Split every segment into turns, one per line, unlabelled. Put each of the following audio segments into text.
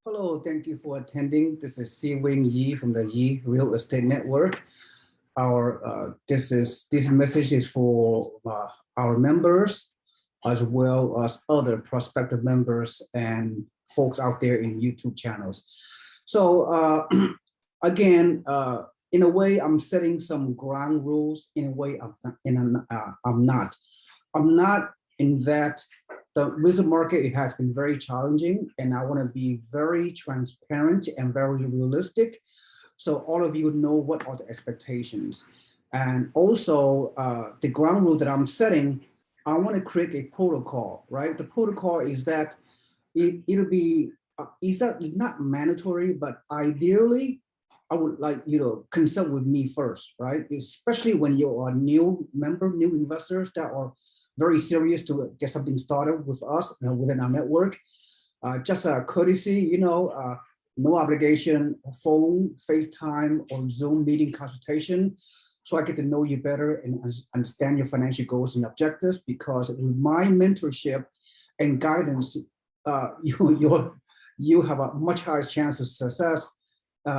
Hello, thank you for attending. This is Seewing Yee from the Yee Real Estate Network. This message is for our members as well as other prospective members and folks out there in YouTube channels. So again, in a way, I'm setting some ground rules. In a way, I'm not. I'm not in that the recent market, it has been very challenging, and I want to be very transparent and very realistic, so all of you know what are the expectations. And also the ground rule that I'm setting, I want to create a protocol, right? The protocol is that it'll be, it's not mandatory, but ideally, I would like you to consult with me first, right? Especially when you are new member, new investors that are very serious to get something started with us within our network. Just a courtesy, no obligation, phone, FaceTime, or Zoom meeting consultation. So I get to know you better and understand your financial goals and objectives, because with my mentorship and guidance, you have a much higher chance of success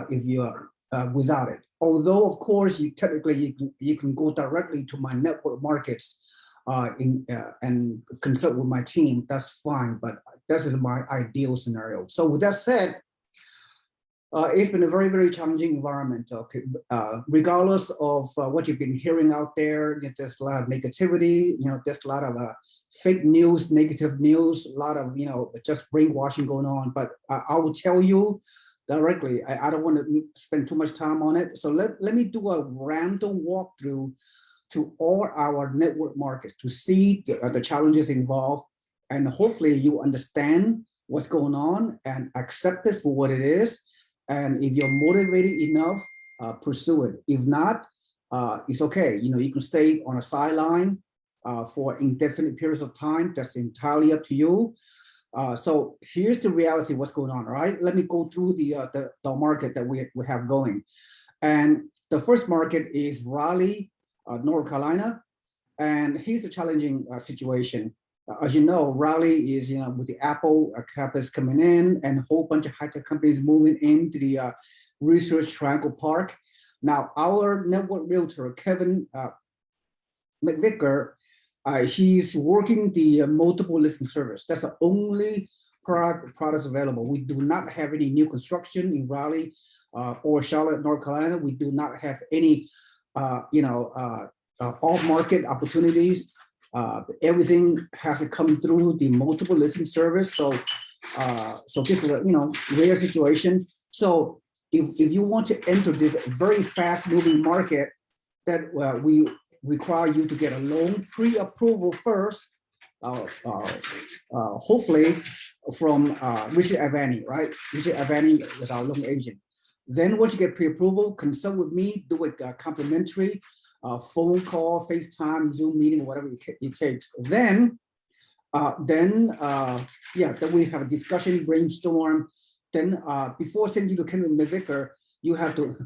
if you are without it. Although, of course, technically you can go directly to my network markets and consult with my team, that's fine, but this is my ideal scenario. So with that said, it's been a very, very challenging environment. Okay, regardless of what you've been hearing out there, there's a lot of negativity, there's a lot of fake news, negative news, a lot of, just brainwashing going on. But I will tell you directly, I don't want to spend too much time on it. So let me do a random walkthrough to all our network markets to see the challenges involved, and hopefully you understand what's going on and accept it for what it is. And if you're motivated enough, pursue it. If not, it's okay. You can stay on a sideline for indefinite periods of time. That's entirely up to you. So here's the reality, what's going on, all right? Let me go through the market that we have going. And the first market is Raleigh, North Carolina, and here's a challenging situation. As you know, Raleigh is, with the Apple campus coming in and a whole bunch of high-tech companies moving into the Research Triangle Park. Now, our network realtor, Kevin McVicker, he's working the multiple listing service. That's the only products available. We do not have any new construction in Raleigh or Charlotte, North Carolina. We do not have any off-market opportunities. Everything has to come through the multiple listing service. So this is a rare situation. So if you want to enter this very fast-moving market, that we require you to get a loan pre-approval first, hopefully from Richard.advani, right? Richard.advani is our loan agent. Then once you get pre-approval, consult with me, do a complimentary phone call, FaceTime, Zoom meeting, whatever it takes. Then we have a discussion, brainstorm. Then before sending you to Kevin McVicker, you have to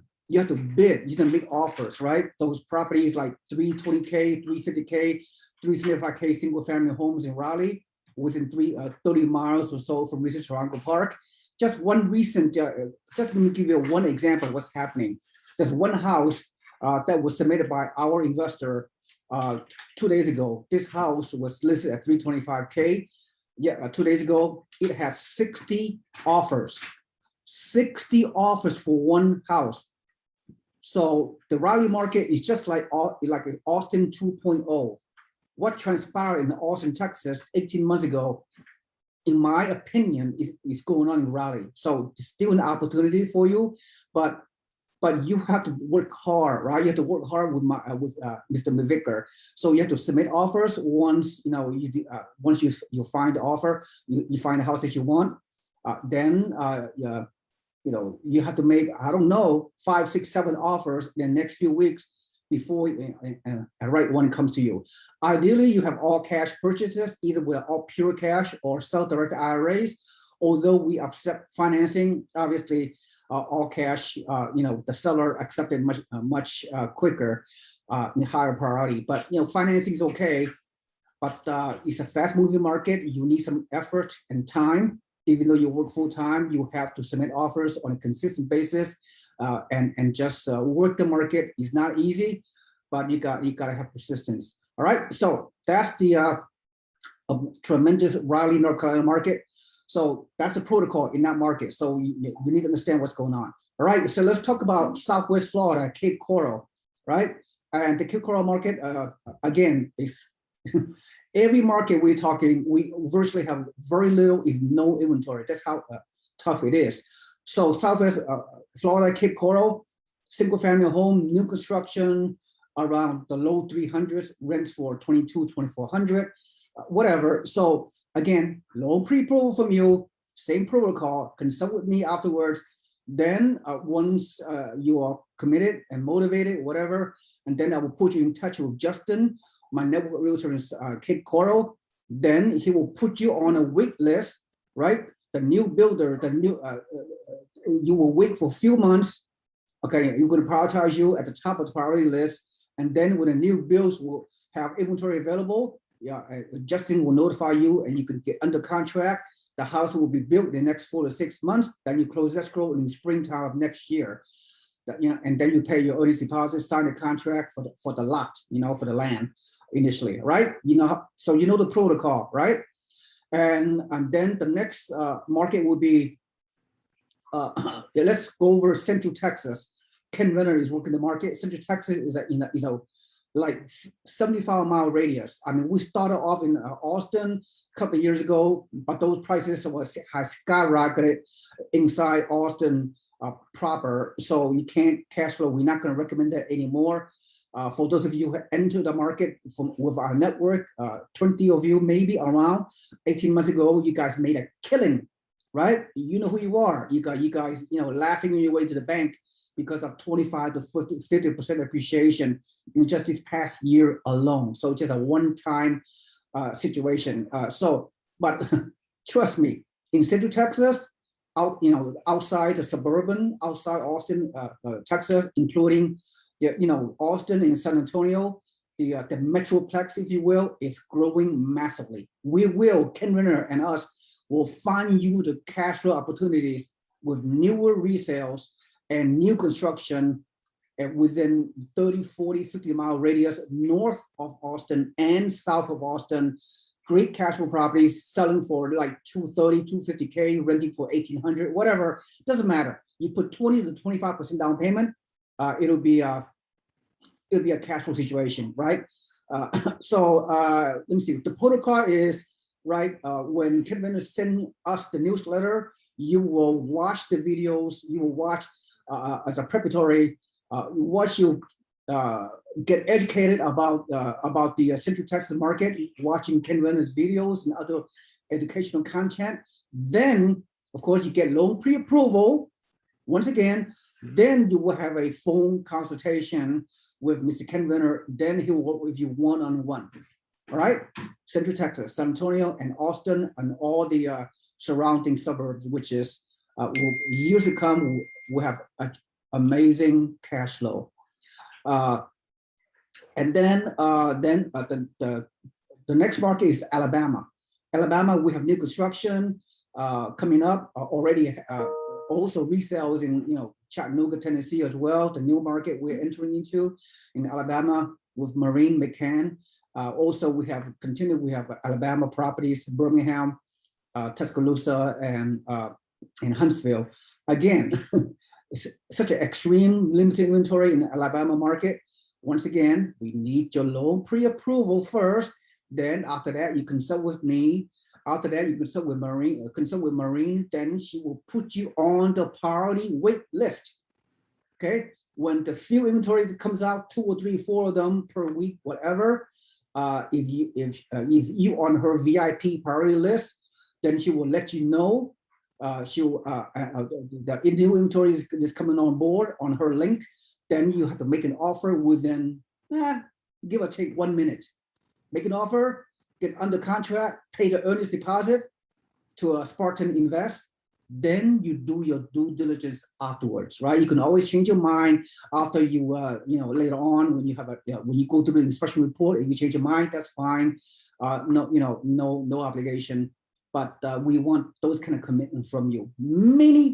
bid, you can make offers, right? Those properties like 320K, 350K, 375K single family homes in Raleigh within 30 miles or so from Research Triangle Park. Just one recent, just let me give you one example of what's happening. There's one house that was submitted by our investor 2 days ago. This house was listed at 325K. Yeah, 2 days ago, it has 60 offers. 60 offers for one house. So the Raleigh market is just like Austin 2.0. What transpired in Austin, Texas 18 months ago, in my opinion, is going on in Raleigh. So it's still an opportunity for you, but you have to work hard, right? You have to work hard with Mr. McVicker. So you have to submit offers. Once once you find the offer, you find the house that you want, then you have to make, I don't know, 5, 6, 7 offers in the next few weeks before a right one comes to you. Ideally, you have all cash purchases, either with all pure cash or self-directed IRAs. Although we accept financing, obviously, all cash, the seller accepted much quicker, higher priority. But financing is okay, but it's a fast-moving market. You need some effort and time. even though you work full time, you have to submit offers on a consistent basis, and just work the market. Is not easy, but you gotta have persistence. All right, so that's the tremendous Raleigh, North Carolina market. So that's the protocol in that market. So you need to understand what's going on. All right, so let's talk about Southwest Florida, Cape Coral, right? And the Cape Coral market, again, is every market we're talking, we virtually have very little, if no inventory. That's how tough it is. So Southwest Florida, Cape Coral, single family home, new construction, around the low 300s, rents for 2,400, whatever. So again, loan pre-approval from you, same protocol, consult with me afterwards. Then once you are committed and motivated, whatever, and then I will put you in touch with Justin, my network realtor in Cape Coral. Then he will put you on a wait list, right? The new builder, you will wait for a few months. Okay, you're going to prioritize you at the top of the priority list. And then when the new builds will have inventory available, Justin will notify you and you can get under contract. The house will be built in the next 4 to 6 months. Then you close escrow in the springtime of next year. And then you pay your earnest deposit, sign the contract for the lot, for the land initially, right? So you know the protocol, right? And then the next market will be, let's go over Central Texas. Ken Renner is working the market. Central Texas is a like 75-mile radius. I mean, we started off in Austin a couple of years ago, but those prices have skyrocketed inside Austin proper. So you can't cash flow. We're not going to recommend that anymore. For those of you who enter the market with our network, 20 of you maybe around 18 months ago, you guys made a killing, right? You know who you are. You guys, laughing on your way to the bank because of 25 to 50% appreciation in just this past year alone. So just a one-time situation. But trust me, in Central Texas, outside the suburban, outside Austin, Texas, including Austin and San Antonio, the Metroplex, if you will, is growing massively. Ken Renner and us will find you the cash flow opportunities with newer resales and new construction within 30, 40, 50-mile radius north of Austin and south of Austin. Great cash flow properties selling for like $230,000, $250K, renting for $1,800, whatever. Doesn't matter. You put 20 to 25% down payment, it'll be a cash flow situation, right? Let me see. The protocol is right. When Ken Renner send us the newsletter, you will watch the videos. You will watch as a preparatory. Once you get educated about the Central Texas market, watching Ken Renner's videos and other educational content, then of course you get loan pre-approval. Once again, then you will have a phone consultation with Mr. Ken Renner. Then he will work with you one-on-one. All right, Central Texas, San Antonio, and Austin, and all the surrounding suburbs, which is years to come, will have amazing cash flow. And then the next market is Alabama. Alabama, we have new construction coming up already. Also resales in Chattanooga, Tennessee as well. The new market we're entering into in Alabama with Marine McCann. Also, we have Alabama properties, Birmingham, Tuscaloosa, and Huntsville. Again, it's such an extreme limited inventory in the Alabama market. Once again, we need your loan pre-approval first. Then after that, you consult with me. After that, you consult with Marine. Then she will put you on the priority wait list. Okay. When the few inventory comes out, 2 or 3, 4 of them per week, whatever. If you on her VIP priority list, then she will let you know. The new inventory is coming on board on her link. Then you have to make an offer within, give or take 1 minute. Make an offer, get under contract, pay the earnest deposit to a Spartan Invest. Then you do your due diligence afterwards, right? You can always change your mind after you, later on when you have when you go through the inspection report. If you change your mind, that's fine. No obligation. but we want those kind of commitment from you.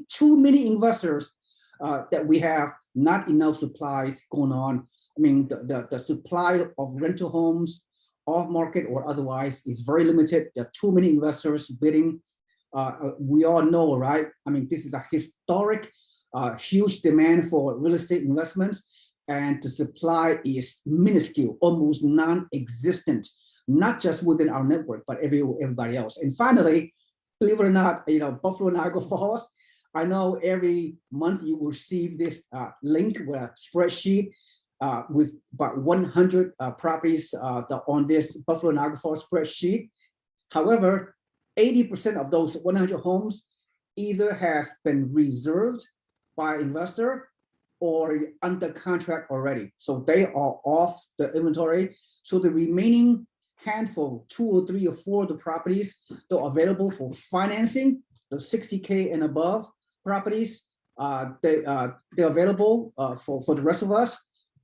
Too many investors that we have not enough supplies going on. I mean, the supply of rental homes off market or otherwise is very limited. There are too many investors bidding. We all know, right? I mean, this is a historic, huge demand for real estate investments, and the supply is minuscule, almost non-existent, not just within our network, but everybody else. And finally, believe it or not, Buffalo Niagara Falls, I know every month you will receive this link with a spreadsheet with about 100 properties on this Buffalo Niagara Falls spreadsheet. However, 80% of those 100 homes either has been reserved by investor or under contract already. So they are off the inventory. So the remaining handful, 2 or 3 or 4 of the properties that are available for financing, the 60K and above properties, they're available for the rest of us.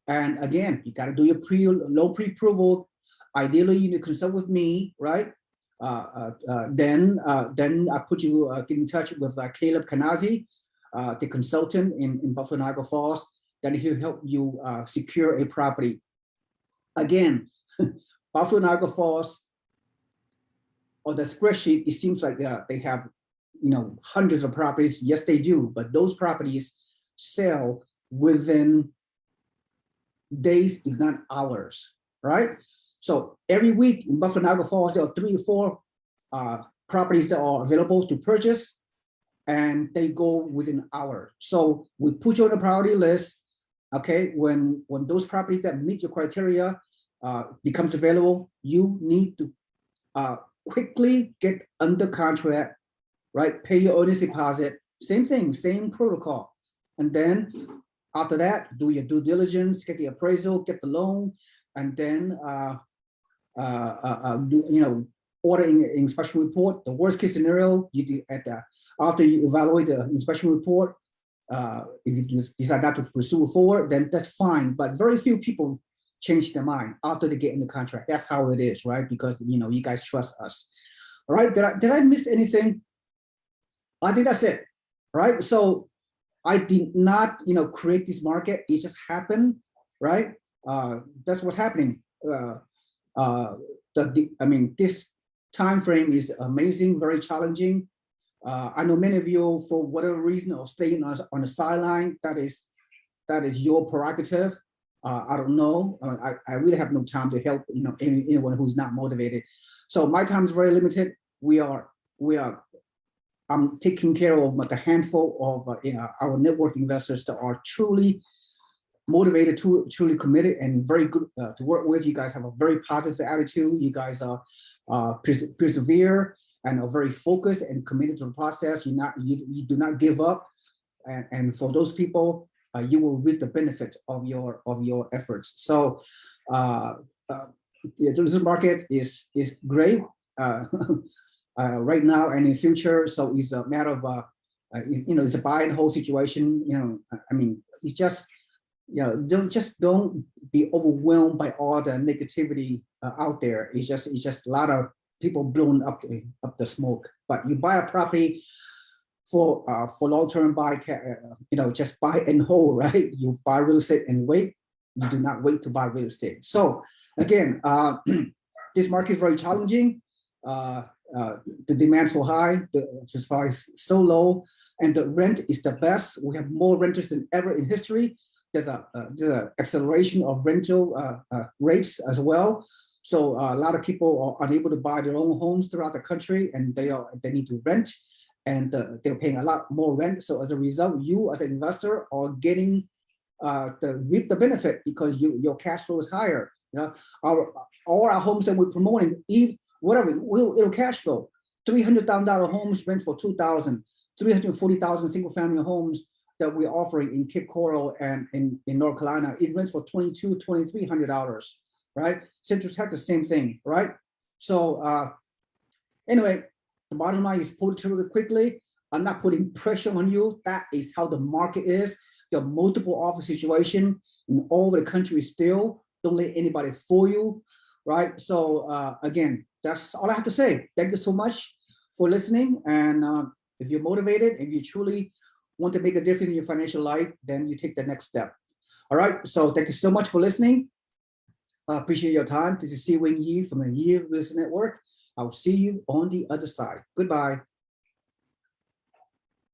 And again, you got to do your loan pre-approval. Ideally, you need to consult with me, right? Then I put you get in touch with Caleb Kanazi, the consultant in Buffalo Niagara Falls. Then he'll help you secure a property. Again, Buffalo Niagara Falls, on the spreadsheet, it seems like they have hundreds of properties. Yes, they do, but those properties sell within days, if not hours, right? So every week in Buffalo Niagara Falls, there are 3 or 4 properties that are available to purchase, and they go within an hour. So we put you on the priority list. Okay, when those properties that meet your criteria becomes available, you need to quickly get under contract, right? Pay your earnest deposit. Same thing, same protocol, and then after that, do your due diligence, get the appraisal, get the loan, and then order an inspection report. The worst case scenario, you do after you evaluate the inspection report, if you decide not to pursue forward, then that's fine. But very few people change their mind after they get in the contract. That's how it is, right? Because you guys trust us. All right. Did I miss anything? I think that's it. Right. So I did not, create this market. It just happened, right? That's what's happening. This time frame is amazing, very challenging. I know many of you, for whatever reason, are staying on the sideline. That is your prerogative. I don't know. I really have no time to help anyone who's not motivated. So my time is very limited. I'm taking care of the handful of our network investors that are truly motivated, truly committed, and very good to work with. You guys have a very positive attitude. You guys are persevere and are very focused and committed to the process. You do not give up, and for those people, you will reap the benefit of your efforts. So the tourism market is great. Right now and in the future, so it's a matter of it's a buy and hold situation. It's just don't be overwhelmed by all the negativity out there. It's just a lot of people blowing up the smoke. But you buy a property for long-term buy, just buy and hold, right? You buy real estate and wait. You do not wait to buy real estate. So again, this market is very challenging. The demand so high, the supply is so low, and the rent is the best. We have more renters than ever in history. There's a acceleration of rental rates as well. So a lot of people are unable to buy their own homes throughout the country, and they need to rent, and they're paying a lot more rent. So as a result, you as an investor are getting reap the benefit because your cash flow is higher. All our homes that we're promoting, it'll cash flow. $300,000 homes rent for $2,000, 340,000 single family homes that we're offering in Cape Coral and in North Carolina. It rents for $2,200, $2,300, right? Central Texas, same thing, right? So anyway, the bottom line is pull the trigger quickly. I'm not putting pressure on you. That is how the market is. There are multiple offer situations all over the country still. Don't let anybody fool you, right? So again, that's all I have to say. Thank you so much for listening. And if you're motivated, if you truly want to make a difference in your financial life, then you take the next step. All right. So thank you so much for listening. Appreciate your time. This is Seewing Yee from the Yee Business Network. I will see you on the other side. Goodbye.